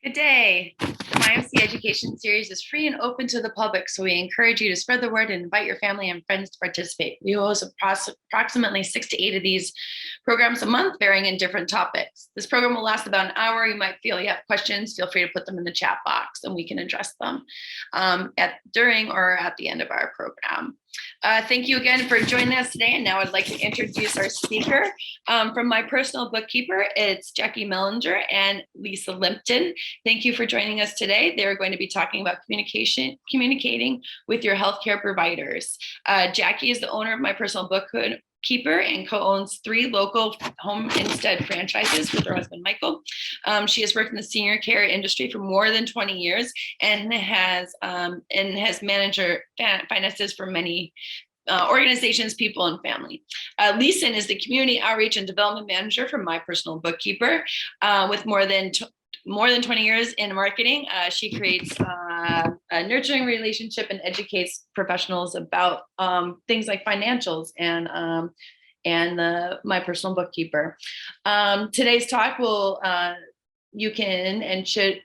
Good day. The MyMC Education Series is free and open to the public, so we encourage you to spread the word and invite your family and friends to participate. We host approximately 6 to 8 of these programs a month, varying in different topics. This program will last about an hour. You might feel you have questions, feel free to put them in the chat box and we can address them during or at the end of our program. Thank you again for joining us today. And now I'd like to introduce our speaker from my personal bookkeeper. It's Jackie Melinger and Lisa Lipton. Thank you for joining us today. They're going to be talking about communicating with your healthcare providers. Jackie is the owner of my personal bookkeeper and co-owns 3 local home instead franchises with her husband, Michael. She has worked in the senior care industry for more than 20 years and has managed finances for many organizations, people, and family. Lisa is the community outreach and development manager for my personal bookkeeper with more than 20 years in marketing. She creates a nurturing relationship and educates professionals about things like financials and my personal bookkeeper. Today's talk will you can and should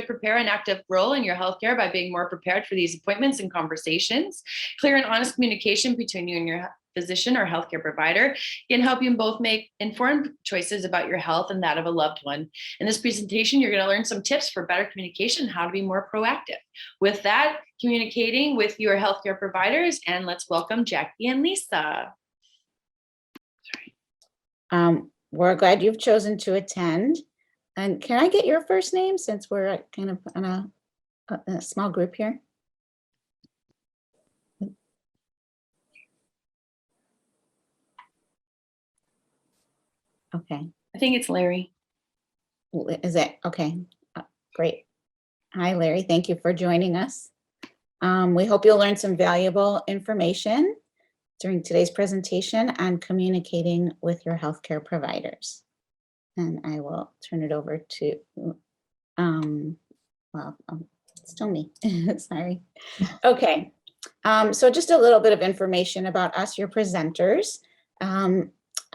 prepare an active role in your healthcare by being more prepared for these appointments and conversations. Clear and honest communication between you and your physician or healthcare provider can help you both make informed choices about your health and that of a loved one. In this presentation, you're going to learn some tips for better communication, how to be more proactive. With that, communicating with your healthcare providers, and let's welcome Jackie and Lisa. We're glad you've chosen to attend. And can I get your first name since we're kind of in a small group here? Okay. I think it's Larry. Is it? Okay, great. Hi, Larry. Thank you for joining us. We hope you'll learn some valuable information during today's presentation on communicating with your healthcare providers. And I will turn it over to, still me, sorry. Okay, so just a little bit of information about us, your presenters.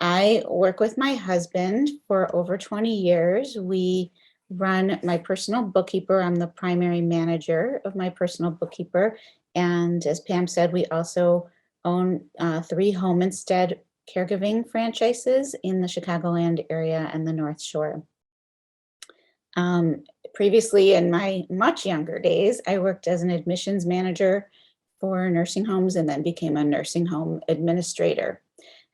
I work with my husband for over 20 years. We run my personal bookkeeper. I'm the primary manager of my personal bookkeeper. And as Pam said, we also own 3 home instead caregiving franchises in the Chicagoland area and the North Shore. Previously, in my much younger days, I worked as an admissions manager for nursing homes and then became a nursing home administrator.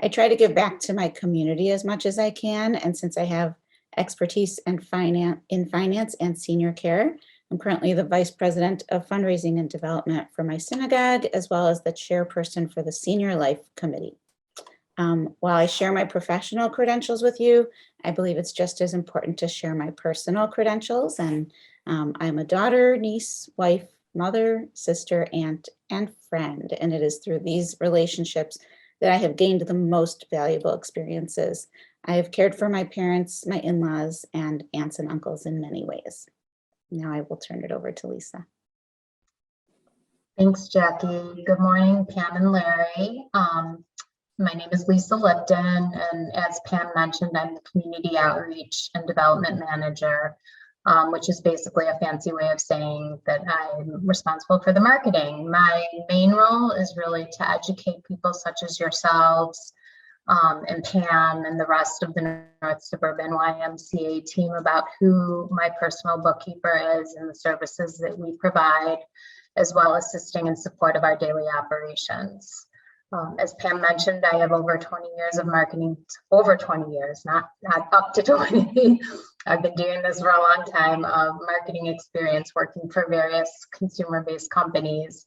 I try to give back to my community as much as I can, and since I have expertise in finance and senior care, I'm currently the Vice President of Fundraising and Development for my synagogue, as well as the chairperson for the Senior Life Committee. While I share my professional credentials with you, I believe it's just as important to share my personal credentials. And I'm a daughter, niece, wife, mother, sister, aunt, and friend. And it is through these relationships that I have gained the most valuable experiences. I have cared for my parents, my in-laws, and aunts and uncles in many ways. Now I will turn it over to Lisa. Thanks, Jackie. Good morning, Pam and Larry. My name is Lisa Lipton, and as Pam mentioned, I'm the Community Outreach and Development Manager, which is basically a fancy way of saying that I'm responsible for the marketing. My main role is really to educate people such as yourselves and Pam and the rest of the North Suburban YMCA team about who my personal bookkeeper is and the services that we provide, as well as assisting in support of our daily operations. As Pam mentioned, I have over 20 years of marketing, over 20 years, not up to 20. I've been doing this for a long time of marketing experience working for various consumer-based companies.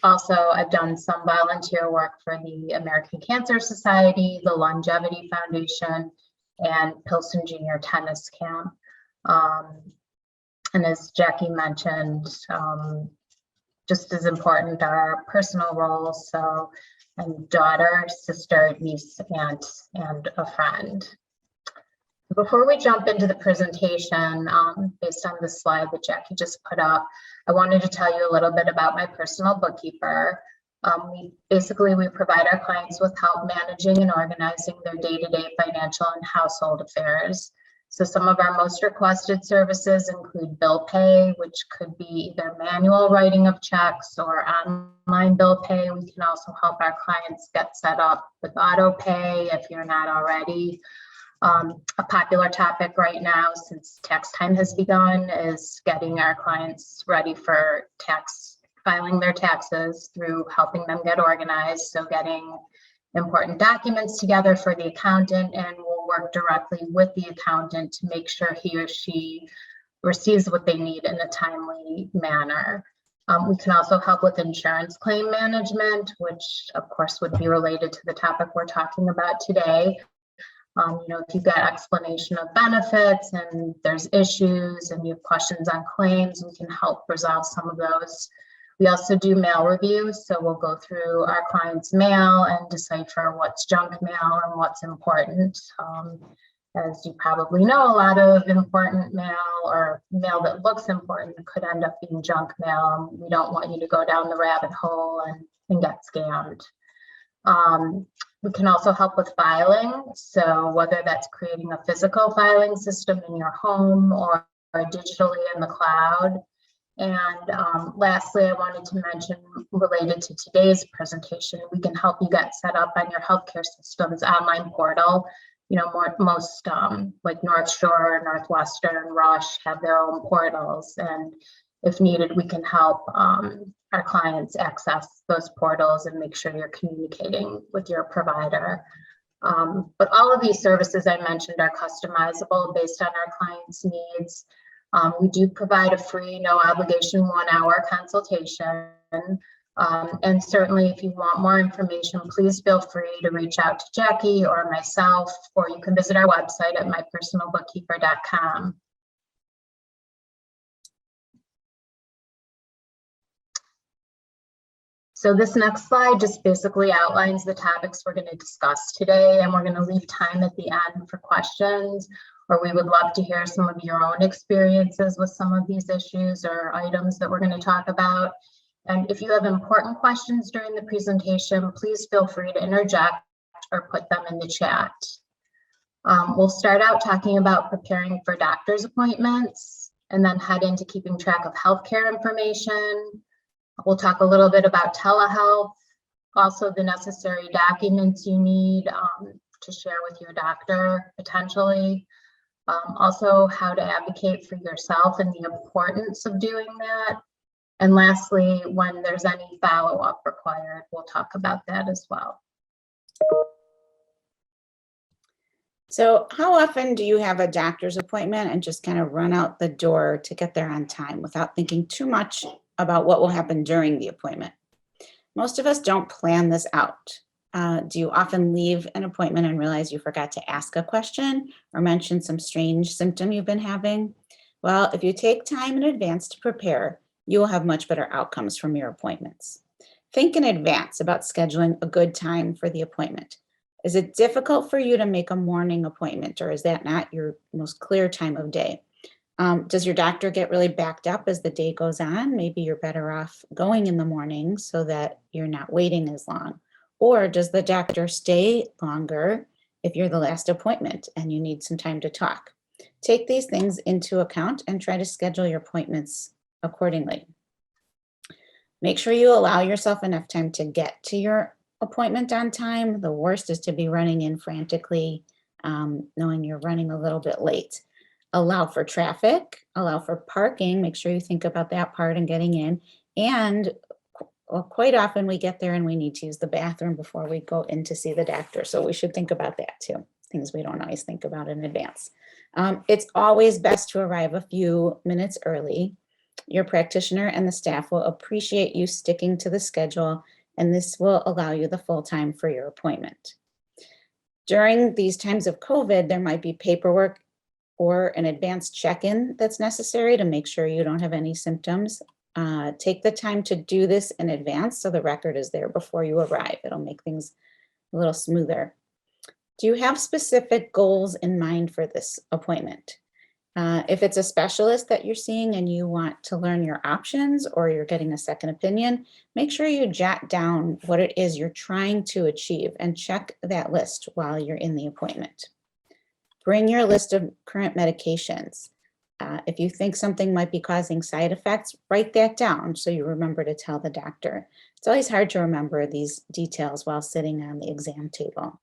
Also, I've done some volunteer work for the American Cancer Society, the Longevity Foundation, and Pilsen Junior Tennis Camp. And as Jackie mentioned, just as important are our personal roles. So I'm daughter, sister, niece, aunt, and a friend. Before we jump into the presentation, based on the slide that Jackie just put up, I wanted to tell you a little bit about my personal bookkeeper. We provide our clients with help managing and organizing their day-to-day financial and household affairs. So some of our most requested services include bill pay, which could be either manual writing of checks or online bill pay. We can also help our clients get set up with auto pay if you're not already. A popular topic right now, since tax time has begun, is getting our clients ready for filing their taxes through helping them get organized. So getting important documents together for the accountant, and we'll work directly with the accountant to make sure he or she receives what they need in a timely manner. We can also help with insurance claim management, which of course would be related to the topic we're talking about today. If you've got explanation of benefits and there's issues and you have questions on claims, we can help resolve some of those. We also do mail reviews, so we'll go through our clients' mail and decipher what's junk mail and what's important. As you probably know, a lot of important mail or mail that looks important could end up being junk mail. We don't want you to go down the rabbit hole and get scammed. We can also help with filing. So whether that's creating a physical filing system in your home or digitally in the cloud. And lastly, I wanted to mention, related to today's presentation, we can help you get set up on your healthcare system's online portal. Most like North Shore, Northwestern, Rush have their own portals, and if needed, we can help our clients access those portals and make sure you're communicating with your provider. But all of these services I mentioned are customizable based on our clients' needs. We do provide a free, no obligation 1-hour consultation. And certainly if you want more information, please feel free to reach out to Jackie or myself, or you can visit our website at mypersonalbookkeeper.com. So this next slide just basically outlines the topics we're going to discuss today, and we're going to leave time at the end for questions, or we would love to hear some of your own experiences with some of these issues or items that we're going to talk about. And if you have important questions during the presentation, please feel free to interject or put them in the chat. We'll start out talking about preparing for doctor's appointments and then head into keeping track of healthcare information. We'll talk a little bit about telehealth, also the necessary documents you need to share with your doctor potentially. Also how to advocate for yourself and the importance of doing that. And lastly, when there's any follow-up required, we'll talk about that as well. So how often do you have a doctor's appointment and just kind of run out the door to get there on time without thinking too much about what will happen during the appointment? Most of us don't plan this out. Do you often leave an appointment and realize you forgot to ask a question or mention some strange symptom you've been having? Well, if you take time in advance to prepare, you will have much better outcomes from your appointments. Think in advance about scheduling a good time for the appointment. Is it difficult for you to make a morning appointment, or is that not your most clear time of day? Does your doctor get really backed up as the day goes on? Maybe you're better off going in the morning so that you're not waiting as long. Or does the doctor stay longer if you're the last appointment and you need some time to talk? Take these things into account and try to schedule your appointments accordingly. Make sure you allow yourself enough time to get to your appointment on time. The worst is to be running in frantically, knowing you're running a little bit late. Allow for traffic, allow for parking. Make sure you think about that part and getting in. And quite often we get there and we need to use the bathroom before we go in to see the doctor. So we should think about that too. Things we don't always think about in advance. It's always best to arrive a few minutes early. Your practitioner and the staff will appreciate you sticking to the schedule, and this will allow you the full time for your appointment. During these times of COVID, there might be paperwork or an advanced check-in that's necessary to make sure you don't have any symptoms. Take the time to do this in advance so the record is there before you arrive. It'll make things a little smoother. Do you have specific goals in mind for this appointment? If it's a specialist that you're seeing and you want to learn your options or you're getting a second opinion, make sure you jot down what it is you're trying to achieve and check that list while you're in the appointment. Bring your list of current medications. If you think something might be causing side effects, write that down so you remember to tell the doctor. It's always hard to remember these details while sitting on the exam table.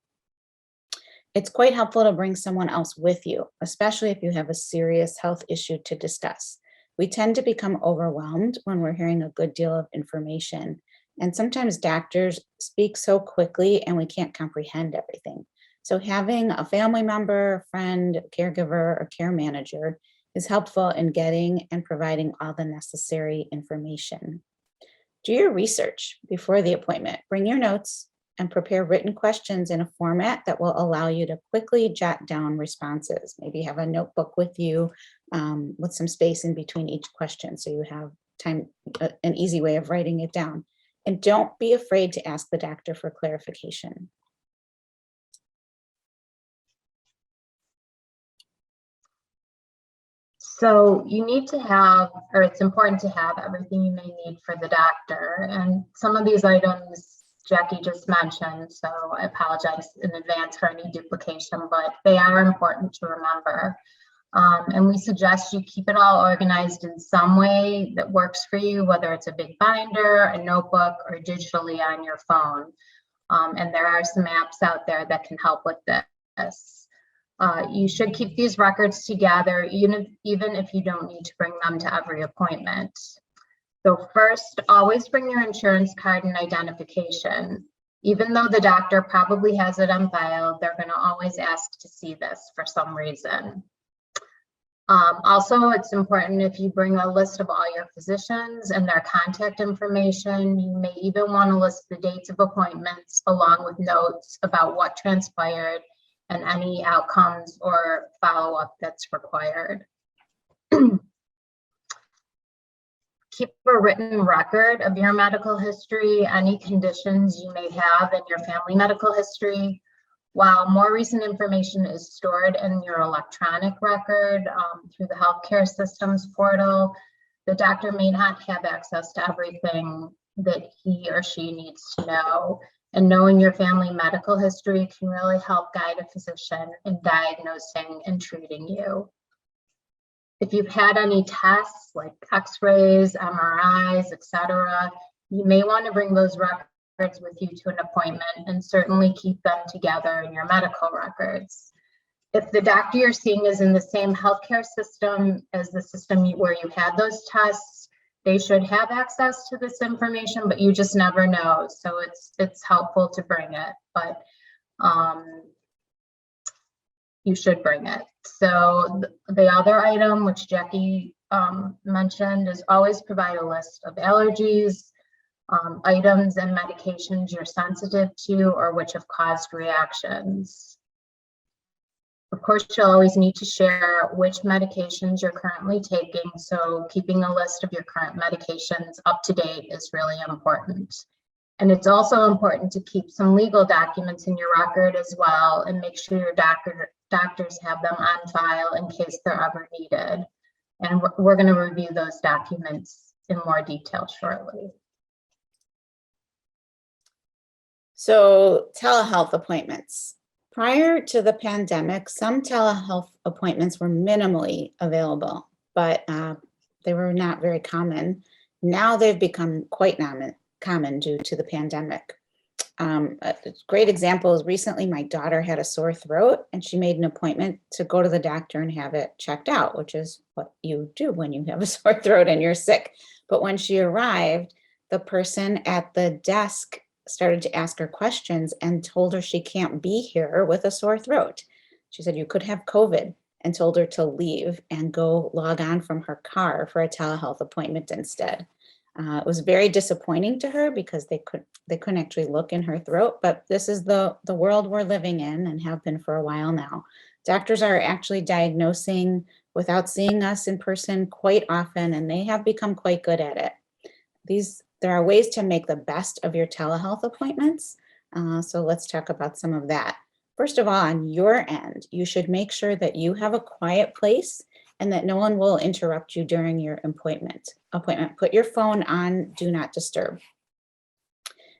It's quite helpful to bring someone else with you, especially if you have a serious health issue to discuss. We tend to become overwhelmed when we're hearing a good deal of information, and sometimes doctors speak so quickly and we can't comprehend everything. So having a family member, friend, caregiver, or care manager is helpful in getting and providing all the necessary information. Do your research before the appointment. Bring your notes and prepare written questions in a format that will allow you to quickly jot down responses. Maybe have a notebook with you with some space in between each question so you have time, an easy way of writing it down. And don't be afraid to ask the doctor for clarification. So you need to have, or it's important to have everything you may need for the doctor. And some of these items Jackie just mentioned, so I apologize in advance for any duplication, but they are important to remember. And we suggest you keep it all organized in some way that works for you, whether it's a big binder, a notebook, or digitally on your phone. And there are some apps out there that can help with this. You should keep these records together, even if you don't need to bring them to every appointment. So first, always bring your insurance card and identification. Even though the doctor probably has it on file, they're going to always ask to see this for some reason. Also, it's important if you bring a list of all your physicians and their contact information. You may even want to list the dates of appointments along with notes about what transpired and any outcomes or follow-up that's required. Keep a written record of your medical history, any conditions you may have in your family medical history. While more recent information is stored in your electronic record through the healthcare systems portal, the doctor may not have access to everything that he or she needs to know. And knowing your family medical history can really help guide a physician in diagnosing and treating you. If you've had any tests like x-rays, MRIs, etc., you may want to bring those records with you to an appointment and certainly keep them together in your medical records. If the doctor you're seeing is in the same healthcare system as the system where you had those tests, they should have access to this information, but you just never know. So it's helpful to bring it, but you should bring it. So the other item, which Jackie mentioned, is always provide a list of allergies, items and medications you're sensitive to or which have caused reactions. Of course, you'll always need to share which medications you're currently taking, so keeping a list of your current medications up to date is really important. And it's also important to keep some legal documents in your record as well and make sure your doctors have them on file in case they're ever needed. And we're going to review those documents in more detail shortly. So telehealth appointments. Prior to the pandemic, some telehealth appointments were minimally available, but they were not very common. Now they've become quite common due to the pandemic. A great example is recently my daughter had a sore throat and she made an appointment to go to the doctor and have it checked out, which is what you do when you have a sore throat and you're sick. But when she arrived, the person at the desk started to ask her questions and told her she can't be here with a sore throat. She said you could have COVID and told her to leave and go log on from her car for a telehealth appointment instead. It was very disappointing to her because they couldn't actually look in her throat, but this is the world we're living in and have been for a while now. Doctors are actually diagnosing without seeing us in person quite often, and they have become quite good at it. There are ways to make the best of your telehealth appointments. So let's talk about some of that. First of all, on your end, you should make sure that you have a quiet place and that no one will interrupt you during your appointment. Put your phone on Do Not Disturb.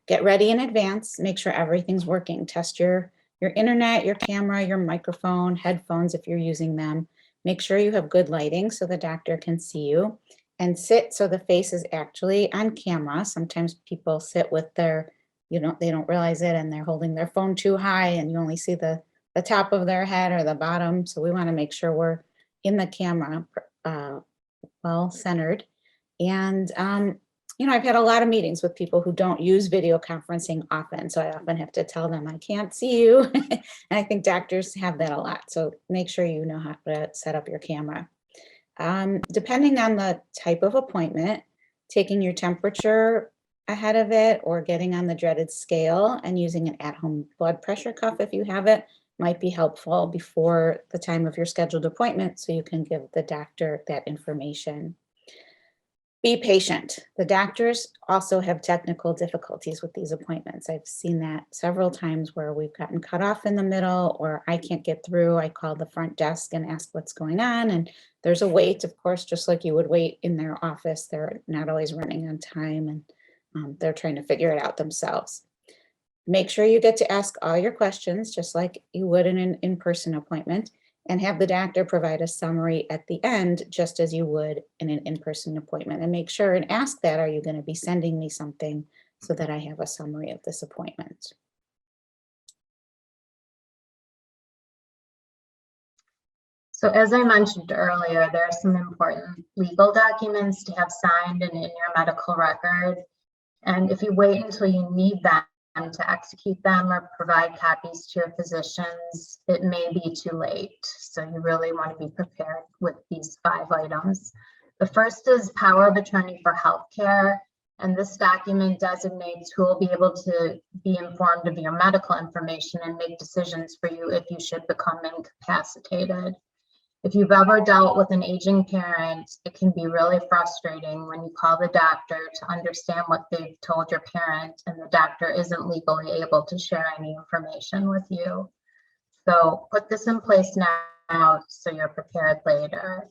Get ready in advance. Make sure everything's working. Test your your internet, your camera, your microphone, headphones if you're using them. Make sure you have good lighting so the doctor can see you, and sit so the face is actually on camera. Sometimes people sit with their, they don't realize it and they're holding their phone too high and you only see the top of their head or the bottom. So we want to make sure we're in the camera, well centered. And, I've had a lot of meetings with people who don't use video conferencing often. So I often have to tell them, I can't see you. And I think doctors have that a lot. So make sure you know how to set up your camera. Depending on the type of appointment, taking your temperature ahead of it or getting on the dreaded scale and using an at-home blood pressure cuff if you have it might be helpful before the time of your scheduled appointment so you can give the doctor that information. Be patient. The doctors also have technical difficulties with these appointments. I've seen that several times where we've gotten cut off in the middle or I can't get through. I call the front desk and ask what's going on. And there's a wait, of course, just like you would wait in their office. They're not always running on time and they're trying to figure it out themselves. Make sure you get to ask all your questions, just like you would in an in-person appointment, and have the doctor provide a summary at the end, just as you would in an in-person appointment. And make sure and ask that, are you going to be sending me something so that I have a summary of this appointment? So as I mentioned earlier, there are some important legal documents to have signed and in your medical record. And if you wait until you need them to execute them or provide copies to your physicians, it may be too late. So you really want to be prepared with these 5 items. The first is power of attorney for healthcare. And this document designates who will be able to be informed of your medical information and make decisions for you if you should become incapacitated. If you've ever dealt with an aging parent, it can be really frustrating when you call the doctor to understand what they've told your parent and the doctor isn't legally able to share any information with you. So put this in place now so you're prepared later.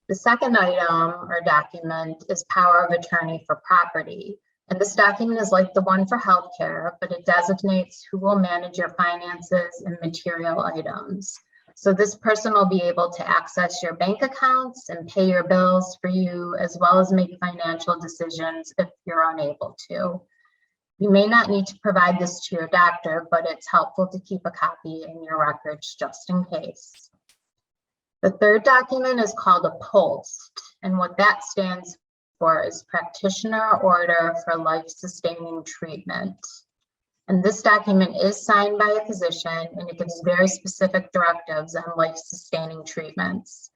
The second item or document is power of attorney for property. And this document is like the one for healthcare, but it designates who will manage your finances and material items. So this person will be able to access your bank accounts and pay your bills for you, as well as make financial decisions if you're unable to. You may not need to provide this to your doctor, but it's helpful to keep a copy in your records just in case. The third document is called a POLST, and what that stands for is Practitioner Order for Life-Sustaining Treatment. And this document is signed by a physician and it gives very specific directives on life-sustaining treatments.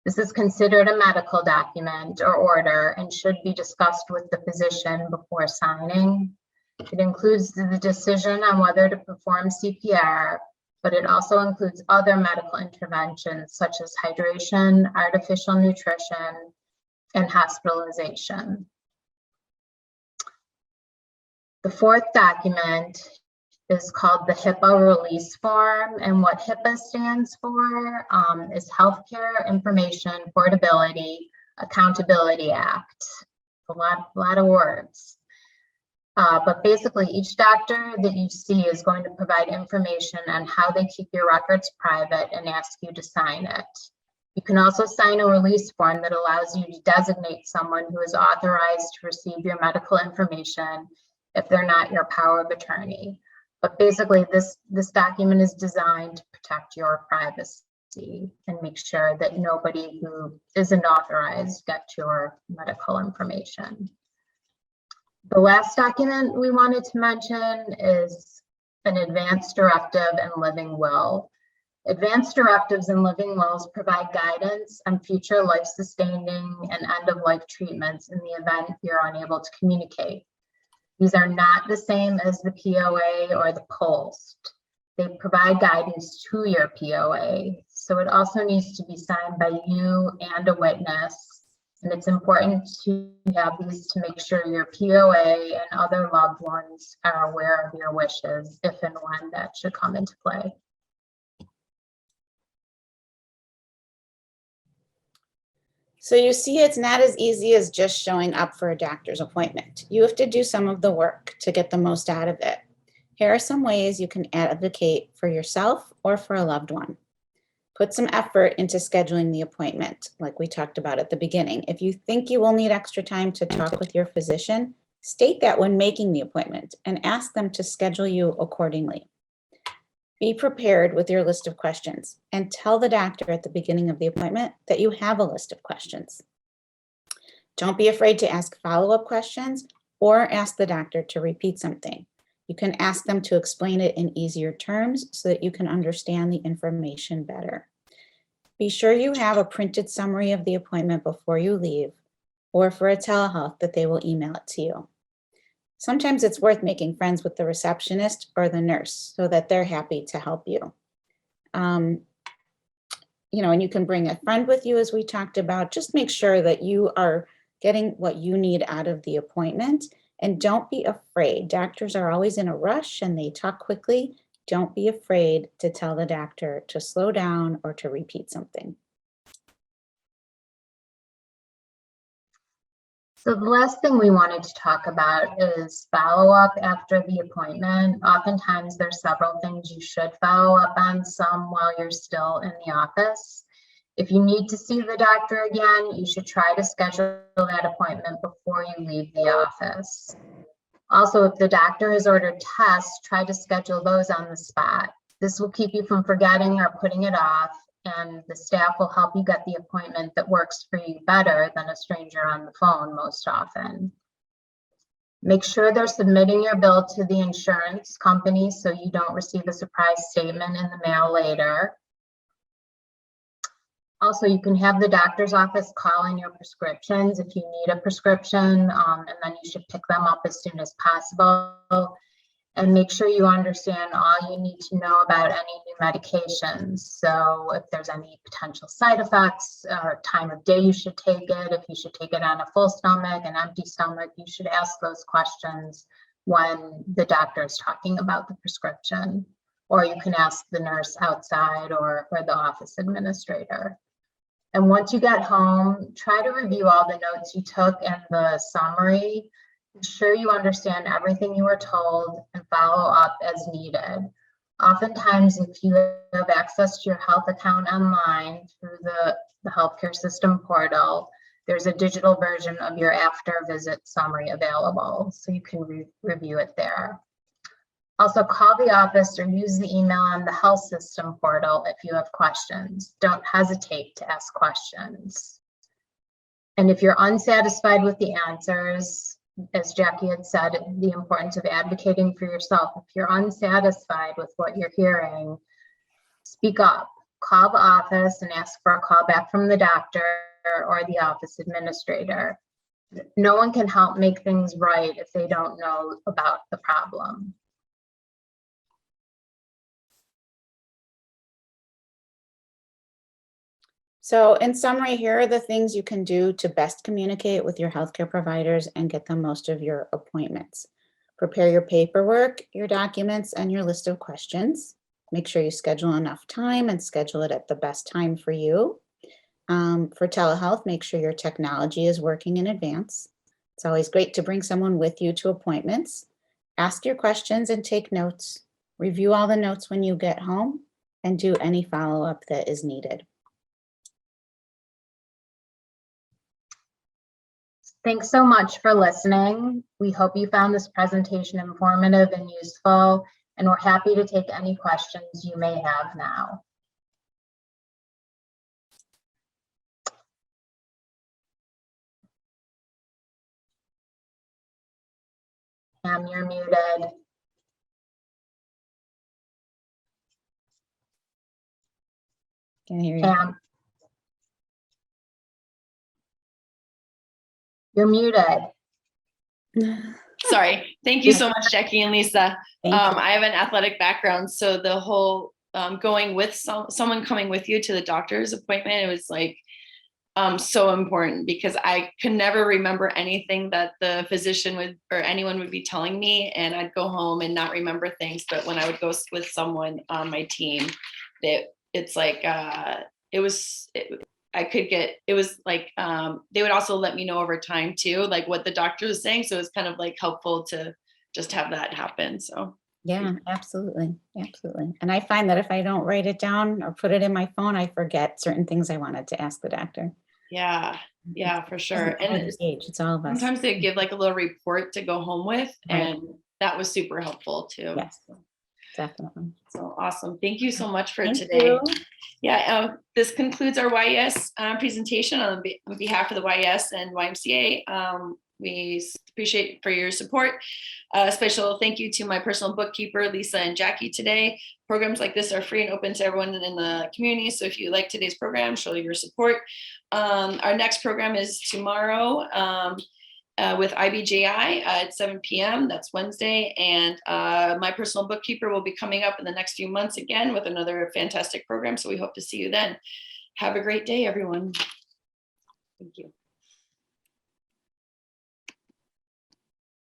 This is considered a medical document or order and should be discussed with the physician before signing. It includes the decision on whether to perform CPR, but it also includes other medical interventions such as hydration, artificial nutrition, and hospitalization. The fourth document is called the HIPAA release form, and what HIPAA stands for is Healthcare Information Portability Accountability Act. A lot of words. But basically each doctor that you see is going to provide information on how they keep your records private and ask you to sign it. You can also sign a release form that allows you to designate someone who is authorized to receive your medical information if they're not your power of attorney. But basically this document is designed to protect your privacy and make sure that nobody who isn't authorized gets your medical information. The last document we wanted to mention is an advance directive and living will. Advance directives and living wills provide guidance on future life-sustaining and end-of-life treatments in the event you're unable to communicate. These are not the same as the POA or the POLST. They provide guidance to your POA, so it also needs to be signed by you and a witness. And it's important to have these to make sure your POA and other loved ones are aware of your wishes if and when that should come into play. So you see, it's not as easy as just showing up for a doctor's appointment. You have to do some of the work to get the most out of it. Here are some ways you can advocate for yourself or for a loved one. Put some effort into scheduling the appointment, like we talked about at the beginning. If you think you will need extra time to talk with your physician, state that when making the appointment and ask them to schedule you accordingly. Be prepared with your list of questions and tell the doctor at the beginning of the appointment that you have a list of questions. Don't be afraid to ask follow-up questions or ask the doctor to repeat something. You can ask them to explain it in easier terms so that you can understand the information better. Be sure you have a printed summary of the appointment before you leave, or for a telehealth that they will email it to you. Sometimes it's worth making friends with the receptionist or the nurse so that they're happy to help you. And you can bring a friend with you, as we talked about. Just make sure that you are getting what you need out of the appointment, and don't be afraid. Doctors are always in a rush and they talk quickly. Don't be afraid to tell the doctor to slow down or to repeat something. So the last thing we wanted to talk about is follow-up after the appointment. Oftentimes there's several things you should follow up on, some while you're still in the office. If you need to see the doctor again, you should try to schedule that appointment before you leave the office. Also, if the doctor has ordered tests, try to schedule those on the spot. This will keep you from forgetting or putting it off, and the staff will help you get the appointment that works for you better than a stranger on the phone most often. Make sure they're submitting your bill to the insurance company so you don't receive a surprise statement in the mail later. Also, you can have the doctor's office call in your prescriptions if you need a prescription, and then you should pick them up as soon as possible. And make sure you understand all you need to know about any new medications. So if there's any potential side effects or time of day you should take it, if you should take it on a full stomach, an empty stomach, you should ask those questions when the doctor is talking about the prescription. Or you can ask the nurse outside or the office administrator. And once you get home, try to review all the notes you took and the summary. Ensure you understand everything you were told and follow up as needed. Oftentimes, if you have access to your health account online through the healthcare system portal, there's a digital version of your after visit summary available, so you can review it there. Also, call the office or use the email on the health system portal if you have questions. Don't hesitate to ask questions. And if you're unsatisfied with the answers, as Jackie had said, the importance of advocating for yourself. If you're unsatisfied with what you're hearing, speak up. Call the office and ask for a call back from the doctor or the office administrator. No one can help make things right if they don't know about the problem. So in summary, here are the things you can do to best communicate with your healthcare providers and get the most of your appointments. Prepare your paperwork, your documents, and your list of questions. Make sure you schedule enough time and schedule it at the best time for you. For telehealth, make sure your technology is working in advance. It's always great to bring someone with you to appointments. Ask your questions and take notes. Review all the notes when you get home and do any follow-up that is needed. Thanks so much for listening. We hope you found this presentation informative and useful, and we're happy to take any questions you may have now. Pam, you're muted. Can I hear you? Pam. You're muted. Sorry. Thank you so much, Jackie and Lisa. Thank you. I have an athletic background, so the whole going with someone coming with you to the doctor's appointment, it was like so important, because I could never remember anything that the physician would or anyone would be telling me, and I'd go home and not remember things. But when I would go with someone on my team, it's like it was like they would also let me know over time too, like what the doctor was saying. So it was kind of like helpful to just have that happen. So Yeah, absolutely. Absolutely. And I find that if I don't write it down or put it in my phone, I forget certain things I wanted to ask the doctor. Yeah, yeah, for sure. Doesn't matter the age, it's all of us. Sometimes they give like a little report to go home with, Right. and that was super helpful too. Yes, definitely. So awesome. Thank you so much for Thank today. you. Yeah, this concludes our YES presentation on behalf of the YES and YMCA. We appreciate for your support. Special thank you to my personal bookkeeper, Lisa and Jackie today. Programs like this are free and open to everyone in the community. So if you like today's program, show your support. Our next program is tomorrow. With IBJI at 7 p.m. That's Wednesday. And my personal bookkeeper will be coming up in the next few months again with another fantastic program. So we hope to see you then. Have a great day, everyone. Thank you.